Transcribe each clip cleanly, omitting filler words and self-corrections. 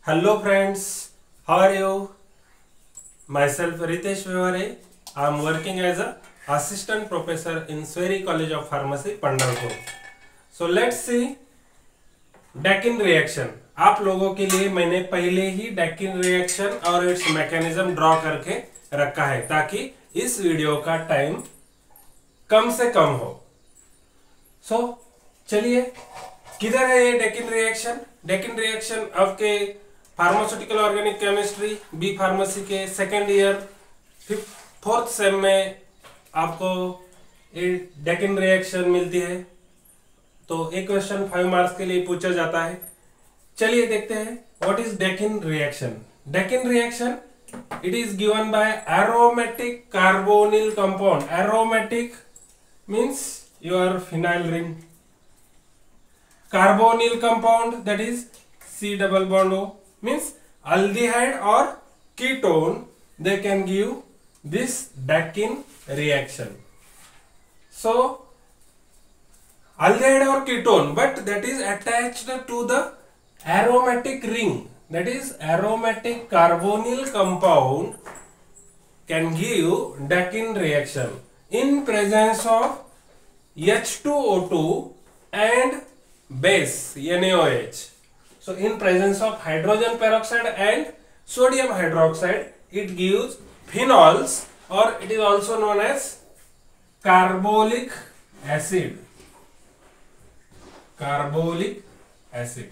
Hello friends, how are you? Myself Ritesh Vivare. I am working as a assistant professor in Sweri College of Pharmacy, Pandharpur. So let's see Dakin reaction. आप लोगों के लिए मैंने पहले ही Dakin reaction और it's mechanism draw करके रखा है ताकि इस वीडियो का टाइम कम से कम हो। सो चलिए, किधर है ये Dakin रिएक्शन? Dakin रिएक्शन आपके pharmaceutical organic chemistry B pharmacy के सेकेंड ईयर फोर्थ सेम में आपको ये Dakin रिएक्शन मिलती है। तो एक क्वेश्चन 5 मार्क्स के लिए पूछा जाता है। चलिए देखते हैं what is Dakin reaction. Dakin reaction it is given by aromatic carbonyl compound. Aromatic means your phenyl ring. Carbonyl compound, that is C double bond O, means aldehyde or ketone, they can give this Dakin reaction. So aldehyde or ketone, but that is attached to the aromatic ring, that is aromatic carbonyl compound can give Dakin reaction in presence of H2O2 and base NaOH. So in presence of hydrogen peroxide and sodium hydroxide, it gives phenols, or it is also known as carbolic acid. Carbolic acid.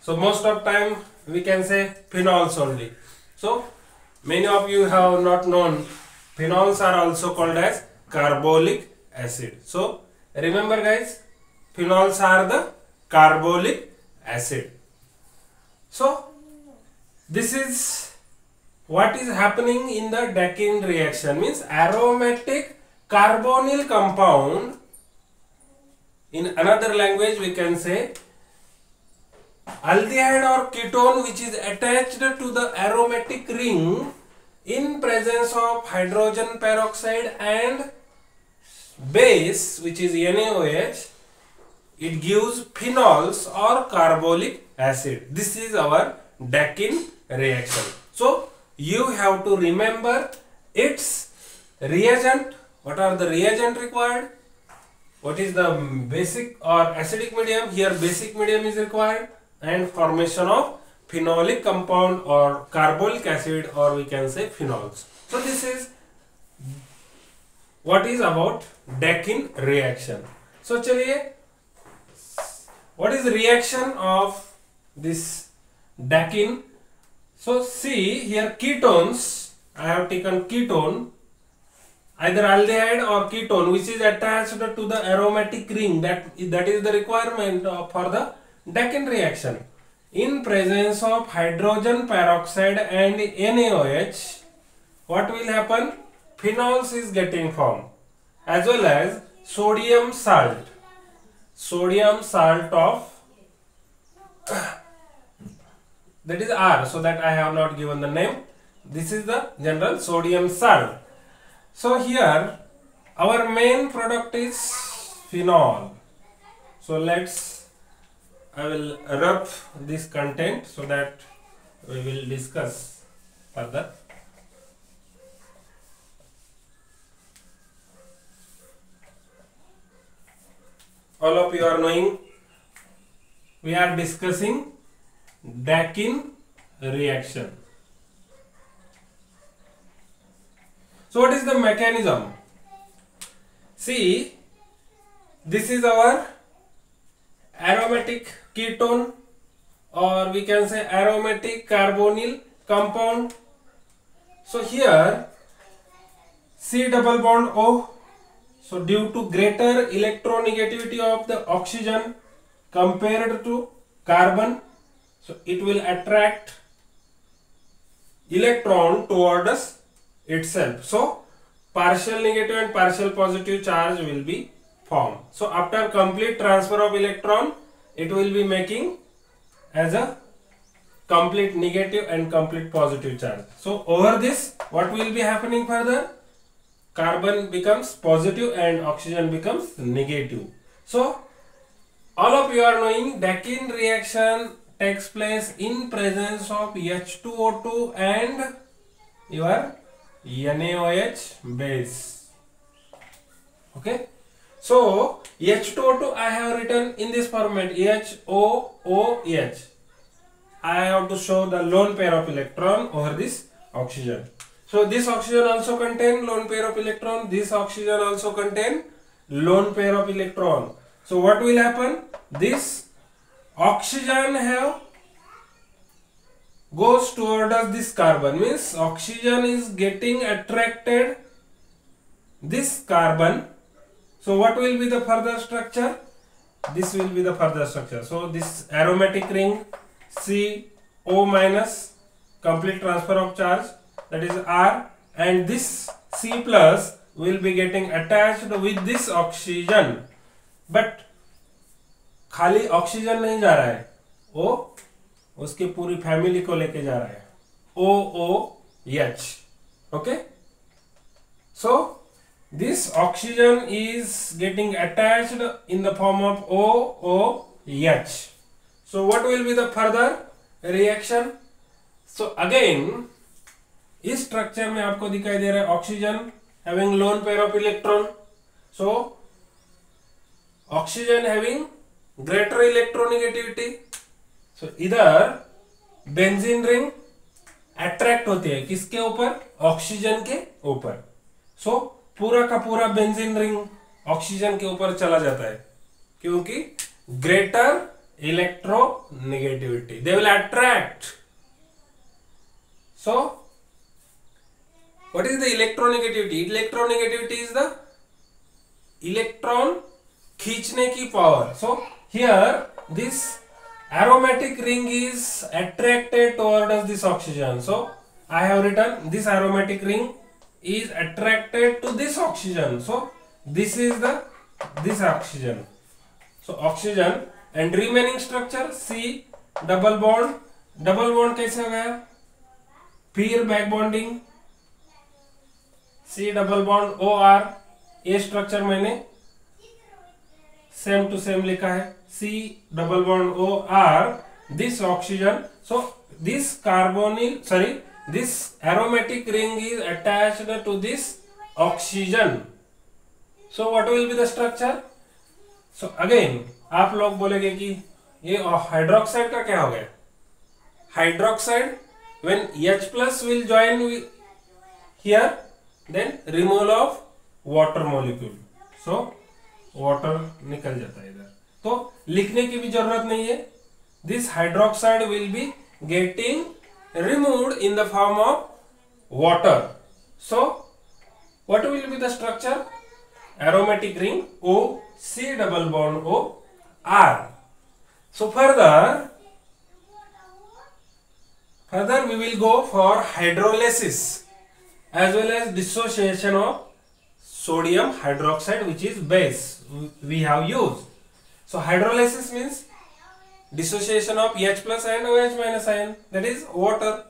So most of time we can say phenols only. So many of you have not known phenols are also called as carbolic acid. So remember guys, phenols are the carbolic acid. So this is what is happening in the Dakin reaction, means aromatic carbonyl compound, in another language we can say aldehyde or ketone which is attached to the aromatic ring in presence of hydrogen peroxide and base which is NaOH, it gives phenols or carbolic acid. This is our Dakin reaction. So you have to remember its reagent. What are the reagent required? What is the basic or acidic medium? Here basic medium is required, and formation of phenolic compound or carbolic acid, or we can say phenols. So this is what is about Dakin reaction. So chaliye, what is the reaction of this Dakin? So see here ketones, I have taken ketone, either aldehyde or ketone which is attached to the aromatic ring, that is the requirement for the Dakin reaction. In presence of hydrogen peroxide and NaOH, what will happen? Phenols is getting formed, as well as sodium salt. Sodium salt of that is R, so that I have not given the name. This is the general sodium salt. So here our main product is phenol. So I will rub this content so that we will discuss further. All of you are knowing we are discussing Dakin reaction. So what is the mechanism? See, this is our aromatic ketone, or we can say aromatic carbonyl compound. So here C double bond O. So due to greater electronegativity of the oxygen compared to carbon, so it will attract electron towards itself. So partial negative and partial positive charge will be formed. So after complete transfer of electron, it will be making as a complete negative and complete positive charge. So over this, what will be happening further? Carbon becomes positive and oxygen becomes negative. So all of you are knowing Dakin reaction takes place in presence of H2O2 and your NaOH base. Okay, so H2O2 I have written in this format HOOH. I have to show the lone pair of electron over this oxygen. So this oxygen also contain lone pair of electron. This oxygen also contain lone pair of electron. So what will happen? This oxygen have goes towards this carbon, means oxygen is getting attracted this carbon. So what will be the further structure? This will be the further structure. So this aromatic ring CO minus, complete transfer of charge, that is R, and this C plus will be getting attached with this oxygen. But खाली oxygen नहीं जा रहा है, वो उसके पूरी family को लेके जा रहा है, OOH. Okay, so this oxygen is getting attached in the form of OOH. So what will be the further reaction? So again इस स्ट्रक्चर में आपको दिखाई दे रहा है oxygen having lone pair of electron. So oxygen having greater electronegativity. So इधर benzene ring attract होती है किसके ऊपर? ऑक्सीजन के ऊपर. सो पूरा का पूरा बेंजीन रिंग ऑक्सीजन के ऊपर चला जाता है क्योंकि greater electronegativity, they will attract. So what is the electronegativity? Electronegativity is the electron खींचने की power. So here this aromatic ring is attracted towards this oxygen. So I have written this aromatic ring is attracted to this oxygen. So this is this oxygen. So oxygen and remaining structure C double bond. double bond कैसे हो गया? फिर back bonding C double bond OR. ये structure मैंने same to same लिखा है, C double bond OR. This oxygen, so this carbonyl, sorry, this aromatic ring is attached to this oxygen. So what will be the structure? So again आप लोग बोलेंगे कि ये hydroxide का क्या हो गया? Hydroxide when H plus will join here, then removal of water molecule. So water निकल जाता है इधर, तो लिखने की भी जरूरत नहीं है. This hydroxide will be getting removed in the form of water. So what will be the structure? Aromatic ring O, C double bond O, R. So further we will go for hydrolysis as well as dissociation of sodium hydroxide, which is base we have used. So hydrolysis means dissociation of H plus and OH minus ion, that is water.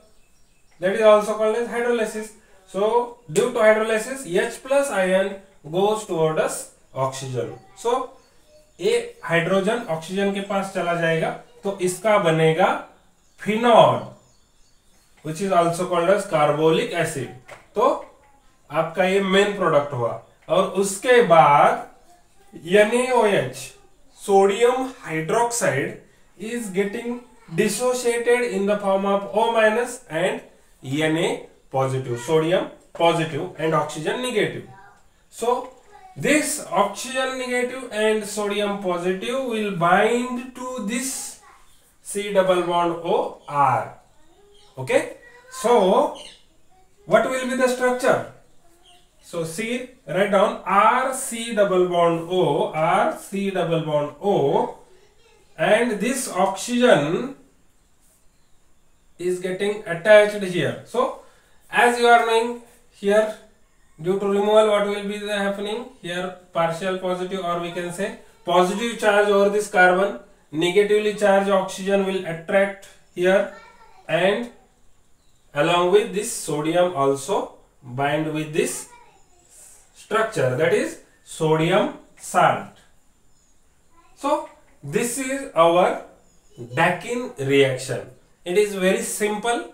That is also called as hydrolysis. So due to hydrolysis H plus ion goes towards oxygen. So ये hydrogen oxygen के पास चला जाएगा तो इसका बनेगा phenol, which is also called as carbolic acid. तो आपका ये मेन प्रोडक्ट हुआ. और उसके बाद NaOH, sodium hydroxide, is getting dissociated in the form of O minus and Na positive, sodium positive and oxygen negative. So this oxygen negative and sodium positive will bind to this C double bond O R. Okay, so what will be the structure? So C, write down R C double bond O, R C double bond O, and this oxygen is getting attached here. So as you are knowing here, due to removal what will be happening here? Partial positive, or we can say positive charge over this carbon, negatively charged oxygen will attract here, and along with this sodium also bind with this structure, that is sodium salt. So this is our Dakin reaction. It is very simple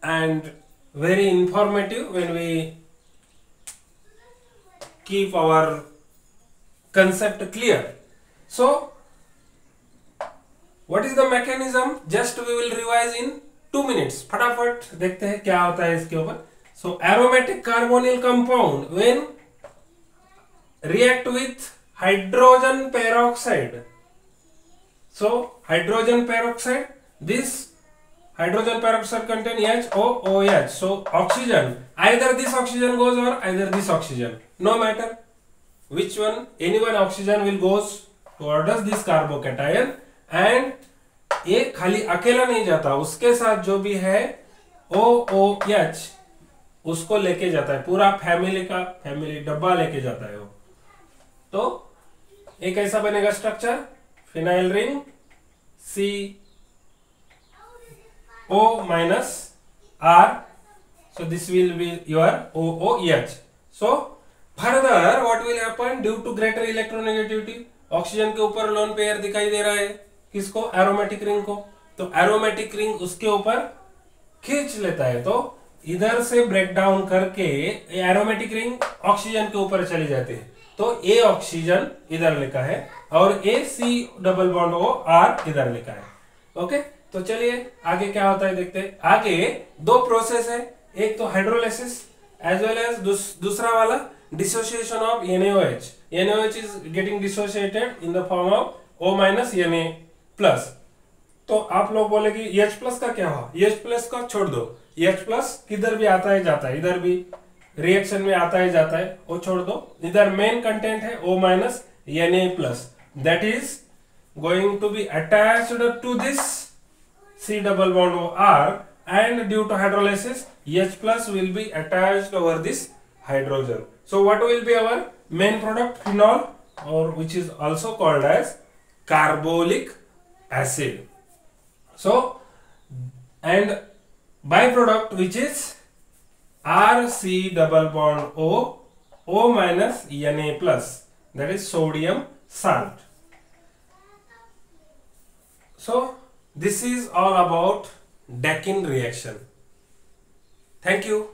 and very informative when we keep our concept clear. So what is the mechanism? Just we will revise in 2 minutes. फटाफट देखते हैं क्या होता है इसके ऊपर. So aromatic carbonyl compound when react with hydrogen peroxide. So hydrogen peroxide, this hydrogen peroxide contain HOOH. So oxygen, either this oxygen goes or either this oxygen, no matter which one, any one oxygen will goes towards this carbocation and ये खाली अकेला नहीं जाता, उसके साथ जो भी है OOH उसको लेके जाता है, पूरा फैमिली डब्बा लेके जाता है वो. तो एक ऐसा बनेगा structure, phenyl ring CO minus R. So this will be your OOH. So further what will happen due to greater electronegativity, oxygen के ऊपर लोन पेयर दिखाई दे रहा है, किसको? एरोमेटिक रिंग को. तो एरोमेटिक रिंग उसके ऊपर खींच लेता है, तो इधर से ब्रेक डाउन करके एरोमेटिक रिंग ऑक्सीजन के ऊपर चली जाती है. तो ए ऑक्सीजन इधर लिखा है और a C double bond O R इधर लिखा है. ओके, तो चलिए आगे क्या होता है देखते हैं. आगे दो प्रोसेस है, एक तो हाइड्रोलाइसिस एज वेल एज दूसरा वाला dissociation of NaOH. NaOH is getting dissociated in the form of O minus Na+. तो आप लोग बोले कि H+ का क्या हुआ? H+ का छोड़ दो, H+ किधर भी आता है जाता है, इधर भी रिएक्शन में आता है जाता है, वो छोड़ दो. इधर मेन कंटेंट है O minus Na+, that is going to be attached to this C double bond O R, and due to hydrolysis H+ will be attached over this hydrogen. So what will be our main product? Phenol, or which is also called as carbolic acid. So and byproduct which is RC double bond O minus Na+, that is sodium salt. So this is all about Dakin reaction. Thank you.